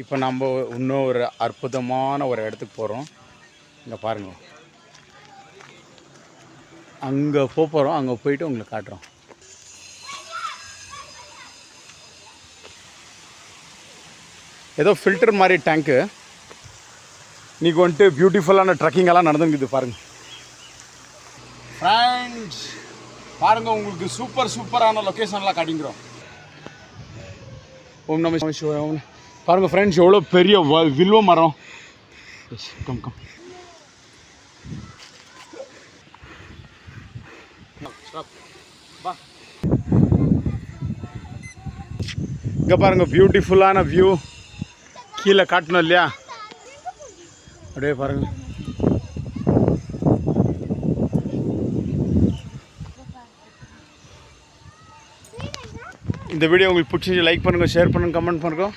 இப்போ நம்ம இன்னும் ஒரு அற்புதமான ஒரு இடத்துக்கு போகிறோம். இங்கே பாருங்கள், அங்கே போகிறோம். அங்கே போயிட்டு உங்களுக்கு காட்டுறோம். ஏதோ ஃபில்டர் மாதிரி டேங்க்கு. இன்றைக்கி வந்துட்டு பியூட்டிஃபுல்லான ட்ரக்கிங் எல்லாம் நடந்துங்குது பாருங்கள் ஃப்ரெண்ட்ஸ். பாருங்கள், உங்களுக்கு சூப்பரான லொக்கேஷன்லாம் காட்டிங்கிறோம். ஓம் நம சிவாய. பாருங்கள் ஃப்ரெண்ட்ஸ், எவ்வளோ பெரிய வில்வ மரம். Come come. இங்கே பாருங்கள், பியூட்டிஃபுல்லான வியூ. கீழே காட்டணும் இல்லையா, அப்படியே பாருங்கள். இந்த வீடியோ உங்களுக்கு பிடிச்சி லைக் பண்ணுங்கள், ஷேர் பண்ணுங்கள், கமெண்ட் பண்ணுங்கள்.